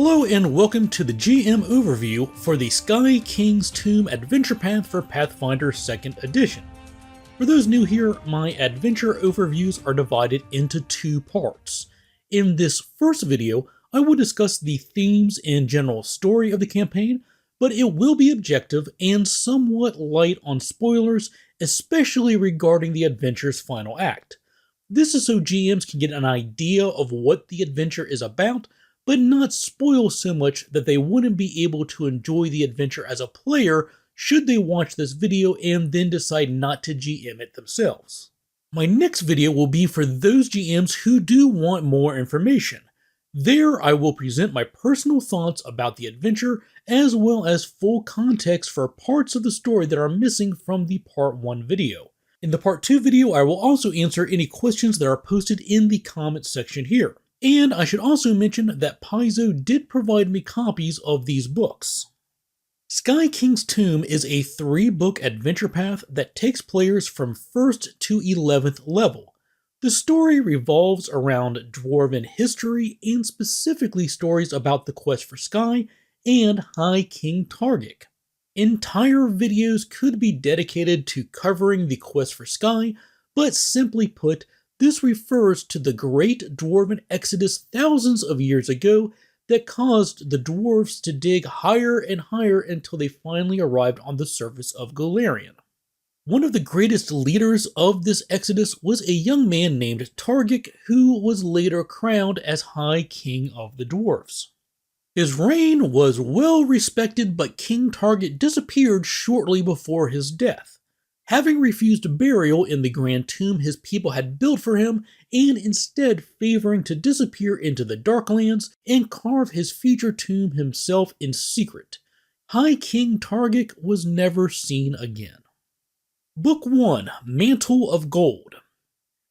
Hello and welcome to the GM overview for the Sky King's Tomb Adventure Path for Pathfinder 2nd Edition. For those new here, my adventure overviews are divided into two parts. In this first video, I will discuss the themes and general story of the campaign, but it will be objective and somewhat light on spoilers, especially regarding the adventure's final act. This is so GMs can get an idea of what the adventure is about, but not spoil so much that they wouldn't be able to enjoy the adventure as a player should they watch this video and then decide not to GM it themselves. My next video will be for those GMs who do want more information. There I will present my personal thoughts about the adventure as well as full context for parts of the story that are missing from the Part 1 video. In the Part 2 video, I will also answer any questions that are posted in the comment section here. And I should also mention that Paizo did provide me copies of these books. Sky King's Tomb is a 3-book adventure path that takes players from 1st to 11th level. The story revolves around Dwarven history and specifically stories about the quest for Sky and High King Targic. Entire videos could be dedicated to covering the quest for Sky, but simply put, this refers to the great dwarven exodus thousands of years ago that caused the dwarves to dig higher and higher until they finally arrived on the surface of Golarion. One of the greatest leaders of this exodus was a young man named Targic, who was later crowned as High King of the Dwarves. His reign was well respected, but King Targic disappeared shortly before his death, having refused burial in the grand tomb his people had built for him, and instead favoring to disappear into the Darklands and carve his future tomb himself in secret. High King Targic was never seen again. Book 1, Mantle of Gold.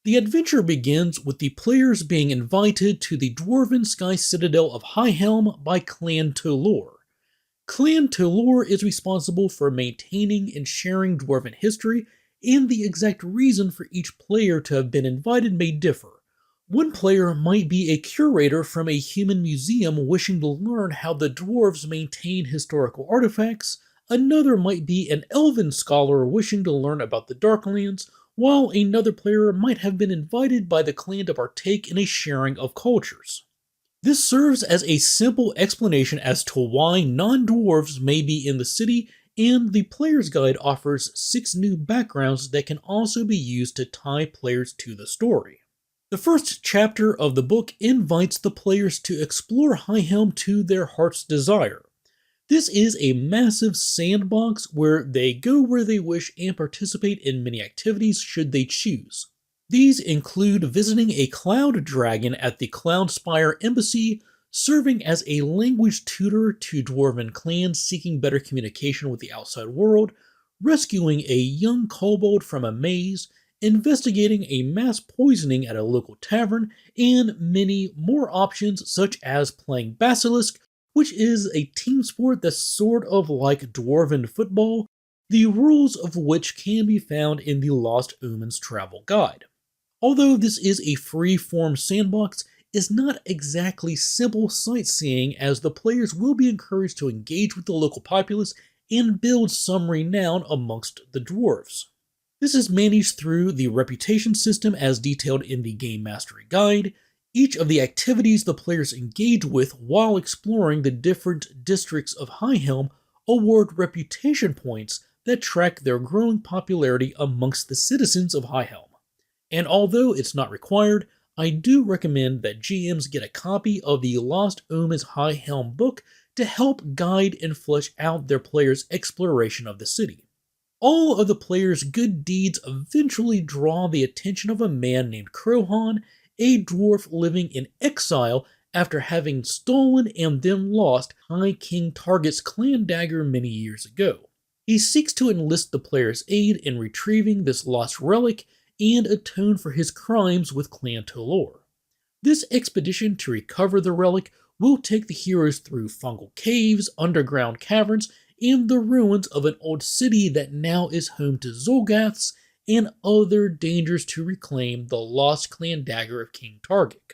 The adventure begins with the players being invited to the Dwarven Sky Citadel of Highhelm by Clan Tolor. Clan Tolor is responsible for maintaining and sharing Dwarven history, and the exact reason for each player to have been invited may differ. One player might be a curator from a human museum wishing to learn how the dwarves maintain historical artifacts, another might be an elven scholar wishing to learn about the Darklands, while another player might have been invited by the clan to partake in a sharing of cultures. This serves as a simple explanation as to why non-dwarves may be in the city, and the player's guide offers 6 new backgrounds that can also be used to tie players to the story. The first chapter of the book invites the players to explore Highhelm to their heart's desire. This is a massive sandbox where they go where they wish and participate in many activities should they choose. These include visiting a cloud dragon at the Cloudspire Embassy, serving as a language tutor to dwarven clans seeking better communication with the outside world, rescuing a young kobold from a maze, investigating a mass poisoning at a local tavern, and many more options such as playing Basilisk, which is a team sport that's sort of like dwarven football, the rules of which can be found in the Lost Omens Travel Guide. Although this is a free-form sandbox, it's not exactly simple sightseeing, as the players will be encouraged to engage with the local populace and build some renown amongst the dwarves. This is managed through the reputation system as detailed in the Game Mastery Guide. Each of the activities the players engage with while exploring the different districts of Highhelm award reputation points that track their growing popularity amongst the citizens of Highhelm. And although it's not required, I do recommend that GMs get a copy of the Lost Omens Highhelm book to help guide and flesh out their players' exploration of the city. All of the players' good deeds eventually draw the attention of a man named Crowhan, a dwarf living in exile after having stolen and then lost High King Targic's clan dagger many years ago. He seeks to enlist the players' aid in retrieving this lost relic and atone for his crimes with Clan Tolor. This expedition to recover the relic will take the heroes through fungal caves, underground caverns, and the ruins of an old city that now is home to Zolgaths and other dangers to reclaim the lost clan dagger of King Targic.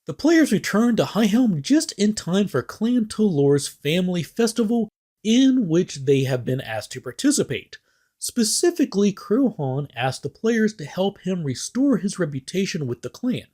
The players return to Highhelm just in time for Clan Tolor's family festival, in which they have been asked to participate. Specifically, Crohan asked the players to help him restore his reputation with the clan.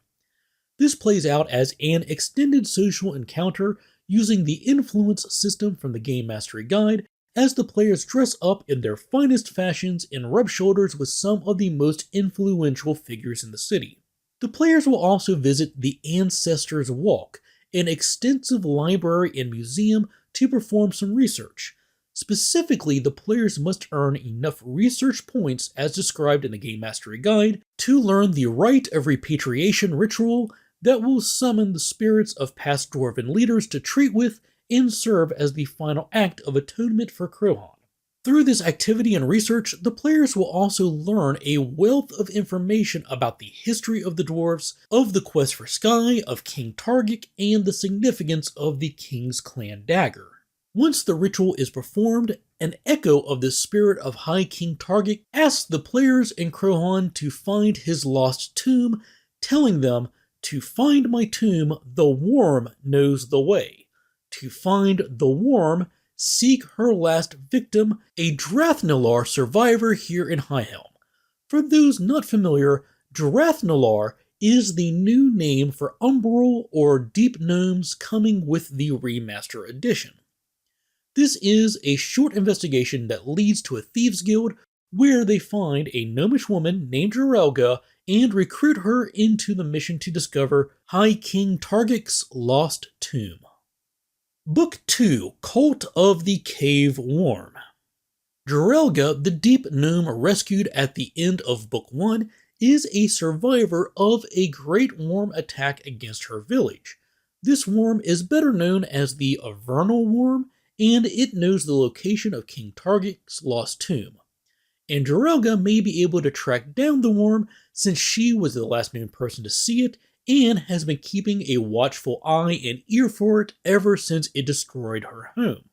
This plays out as an extended social encounter using the influence system from the Game Mastery Guide, as the players dress up in their finest fashions and rub shoulders with some of the most influential figures in the city. The players will also visit the Ancestors' Walk, an extensive library and museum, to perform some research. Specifically, the players must earn enough research points as described in the Game Mastery Guide to learn the rite of repatriation ritual that will summon the spirits of past dwarven leaders to treat with and serve as the final act of atonement for Crohan. Through this activity and research, the players will also learn a wealth of information about the history of the dwarves, of the quest for Sky, of King Targic, and the significance of the King's Clan dagger. Once the ritual is performed, an echo of the spirit of High King Targic asks the players and Crohan to find his lost tomb, telling them, "To find my tomb, the worm knows the way. To find the worm, seek her last victim, a Drathnalar survivor here in Highhelm." For those not familiar, Drathnalar is the new name for umbral or deep gnomes coming with the remaster edition. This is a short investigation that leads to a thieves guild where they find a gnomish woman named Jorelga and recruit her into the mission to discover High King Targic's lost tomb. Book 2, Cult of the Cave Worm. Jorelga, the deep gnome rescued at the end of Book 1, is a survivor of a great worm attack against her village. This worm is better known as the Avernal Worm, and it knows the location of King Targic's lost tomb. And Jorelga may be able to track down the worm since she was the last known person to see it and has been keeping a watchful eye and ear for it ever since it destroyed her home.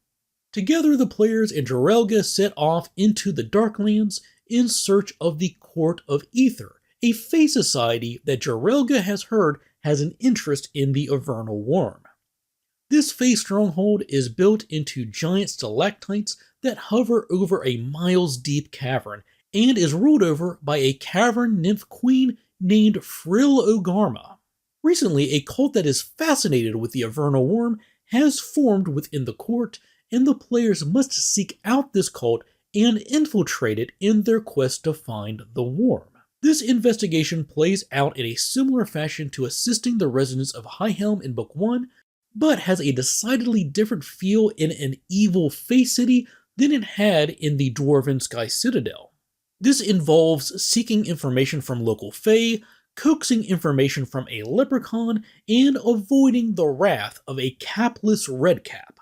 Together, the players and Jorelga set off into the Darklands in search of the Court of Ether, a Fey society that Jorelga has heard has an interest in the Avernal Worm. This Fey stronghold is built into giant stalactites that hover over a miles-deep cavern and is ruled over by a cavern nymph queen named Frill Ogarma. Recently, a cult that is fascinated with the Avernal Worm has formed within the court, and the players must seek out this cult and infiltrate it in their quest to find the worm. This investigation plays out in a similar fashion to assisting the residents of Highhelm in Book 1, but has a decidedly different feel in an evil Fey city than it had in the Dwarven Sky Citadel. This involves seeking information from local Fey, coaxing information from a leprechaun, and avoiding the wrath of a capless redcap.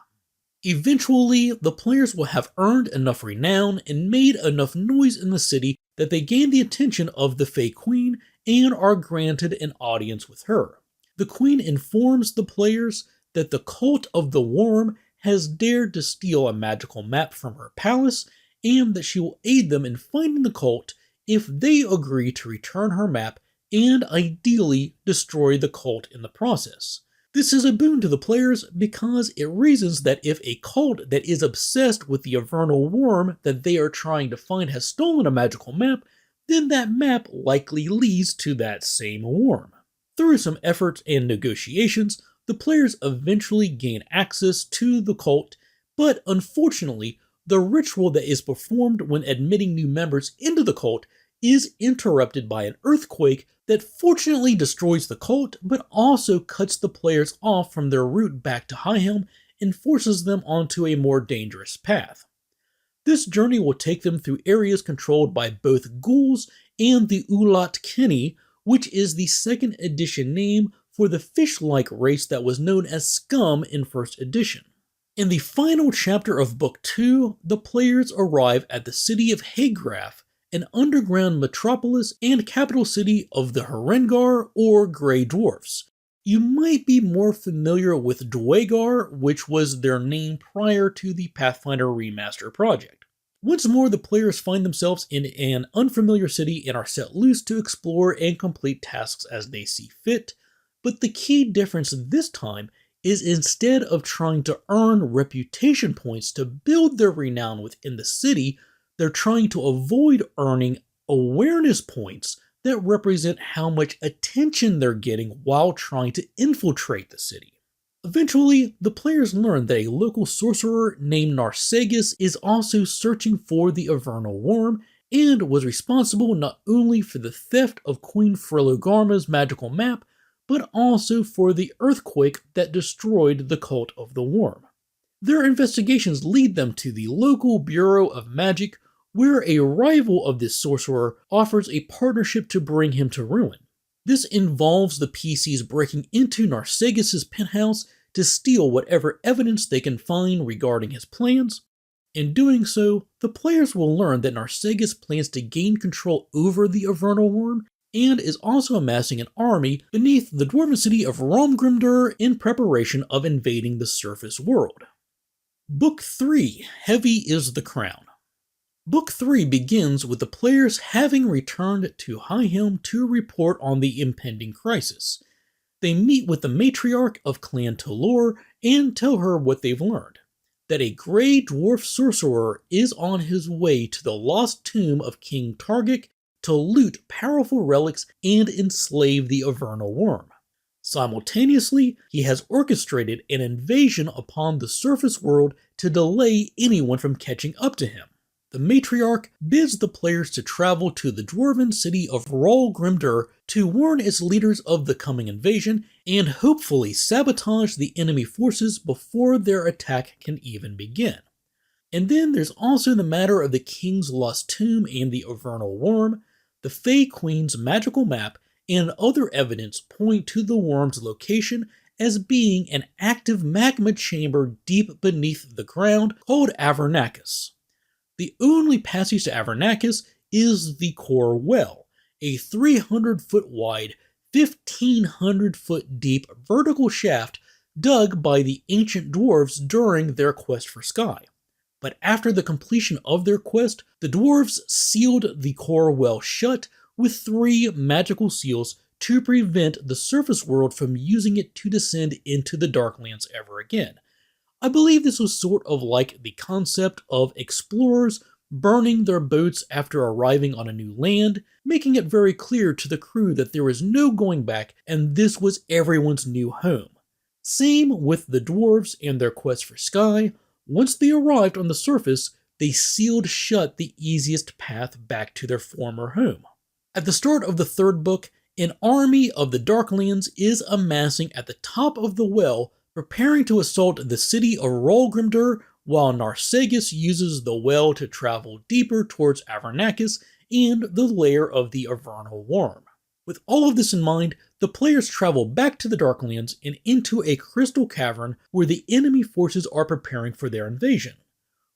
Eventually, the players will have earned enough renown and made enough noise in the city that they gain the attention of the Fey Queen and are granted an audience with her. The Queen informs the players that the Cult of the Worm has dared to steal a magical map from her palace, and that she will aid them in finding the cult if they agree to return her map and ideally destroy the cult in the process. This is a boon to the players because it reasons that if a cult that is obsessed with the Avernal Worm that they are trying to find has stolen a magical map, then that map likely leads to that same worm. Through some efforts and negotiations, the players eventually gain access to the cult, but unfortunately, the ritual that is performed when admitting new members into the cult is interrupted by an earthquake that fortunately destroys the cult, but also cuts the players off from their route back to Highhelm and forces them onto a more dangerous path. This journey will take them through areas controlled by both ghouls and the Ulat Kenny, which is the 2nd edition name for the fish-like race that was known as Scum in 1st edition. In the final chapter of Book 2, the players arrive at the city of Hagraf, an underground metropolis and capital city of the Herengar or Grey Dwarfs. You might be more familiar with Dwagar, which was their name prior to the Pathfinder Remaster project. Once more, the players find themselves in an unfamiliar city and are set loose to explore and complete tasks as they see fit. But the key difference this time is instead of trying to earn reputation points to build their renown within the city, they're trying to avoid earning awareness points that represent how much attention they're getting while trying to infiltrate the city. Eventually, the players learn that a local sorcerer named Narcissus is also searching for the Avernal Worm and was responsible not only for the theft of Queen Frelogarma's magical map, but also for the earthquake that destroyed the Cult of the Worm. Their investigations lead them to the local Bureau of Magic, where a rival of this sorcerer offers a partnership to bring him to ruin. This involves the PCs breaking into Narcissus' penthouse to steal whatever evidence they can find regarding his plans. In doing so, the players will learn that Narcissus plans to gain control over the Avernal Worm and is also amassing an army beneath the dwarven city of Romgrimdur in preparation of invading the surface world. Book 3, Heavy is the Crown. Book 3 begins with the players having returned to Highhelm to report on the impending crisis. They meet with the matriarch of Clan Tolor and tell her what they've learned, that a grey dwarf sorcerer is on his way to the lost tomb of King Targic to loot powerful relics and enslave the Avernal Worm. Simultaneously, he has orchestrated an invasion upon the surface world to delay anyone from catching up to him. The matriarch bids the players to travel to the dwarven city of Rolgrimdur to warn its leaders of the coming invasion and hopefully sabotage the enemy forces before their attack can even begin. And then there's also the matter of the king's lost tomb and the Avernal Worm. The Fey Queen's magical map and other evidence point to the worm's location as being an active magma chamber deep beneath the ground called Avernacus. The only passage to Avernacus is the core well, a 300-foot wide, 1,500-foot deep vertical shaft dug by the ancient dwarves during their quest for Sky. But after the completion of their quest, the dwarves sealed the core well shut with 3 magical seals to prevent the surface world from using it to descend into the Darklands ever again. I believe this was sort of like the concept of explorers burning their boats after arriving on a new land, making it very clear to the crew that there was no going back and this was everyone's new home. Same with the dwarves and their quest for Sky. Once they arrived on the surface, they sealed shut the easiest path back to their former home. At the start of the 3rd book, an army of the Darklands is amassing at the top of the well, preparing to assault the city of Rolgrimdur, while Narcissus uses the well to travel deeper towards Avernacus and the lair of the Avernal Worm. With all of this in mind, the players travel back to the Darklands and into a crystal cavern where the enemy forces are preparing for their invasion.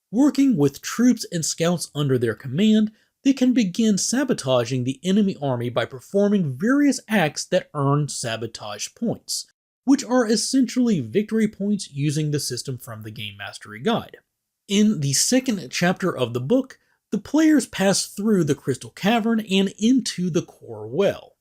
Working with troops and scouts under their command, they can begin sabotaging the enemy army by performing various acts that earn sabotage points, which are essentially victory points using the system from the Game Mastery Guide. In the 2nd chapter of the book, the players pass through the crystal cavern and into the core well.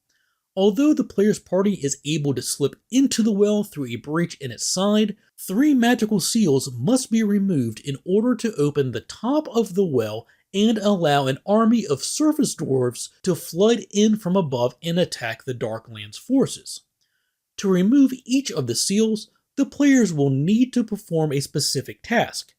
Although the player's party is able to slip into the well through a breach in its side, 3 magical seals must be removed in order to open the top of the well and allow an army of surface dwarves to flood in from above and attack the Darklands forces. To remove each of the seals, the players will need to perform a specific task.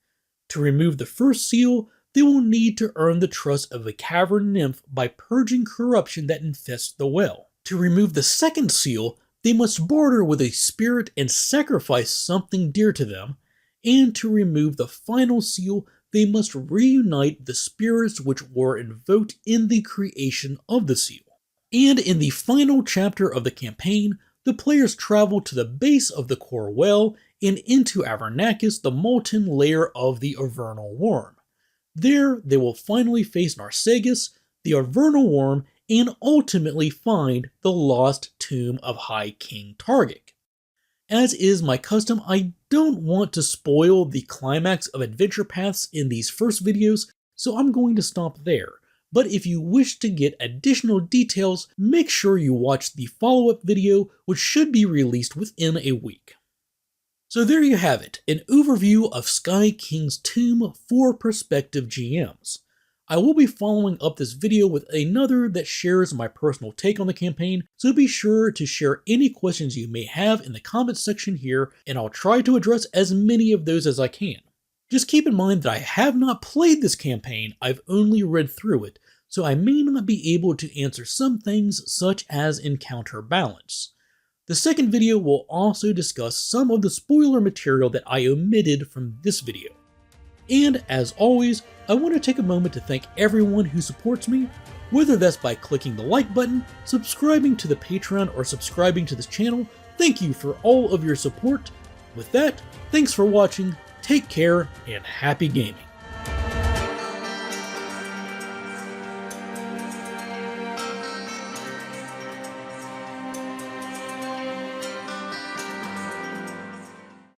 To remove the first seal, they will need to earn the trust of the cavern nymph by purging corruption that infests the well. To remove the second seal, they must barter with a spirit and sacrifice something dear to them, and to remove the final seal, they must reunite the spirits which were invoked in the creation of the seal. And in the final chapter of the campaign, the players travel to the base of the core well and into Avernacus, the molten lair of the Avernal Worm. There, they will finally face Narcissus, the Avernal Worm, and ultimately find the lost tomb of High King Targic. As is my custom, I don't want to spoil the climax of Adventure Paths in these first videos, so I'm going to stop there. but if you wish to get additional details, make sure you watch the follow-up video, which should be released within a week. So there you have it, an overview of Sky King's Tomb for prospective GMs. I will be following up this video with another that shares my personal take on the campaign, so be sure to share any questions you may have in the comments section here, and I'll try to address as many of those as I can. Just keep in mind that I have not played this campaign, I've only read through it, so I may not be able to answer some things such as encounter balance. The second video will also discuss some of the spoiler material that I omitted from this video. And as always, I want to take a moment to thank everyone who supports me, whether that's by clicking the like button, subscribing to the Patreon, or subscribing to this channel. Thank you for all of your support. With that, thanks for watching, take care, and happy gaming.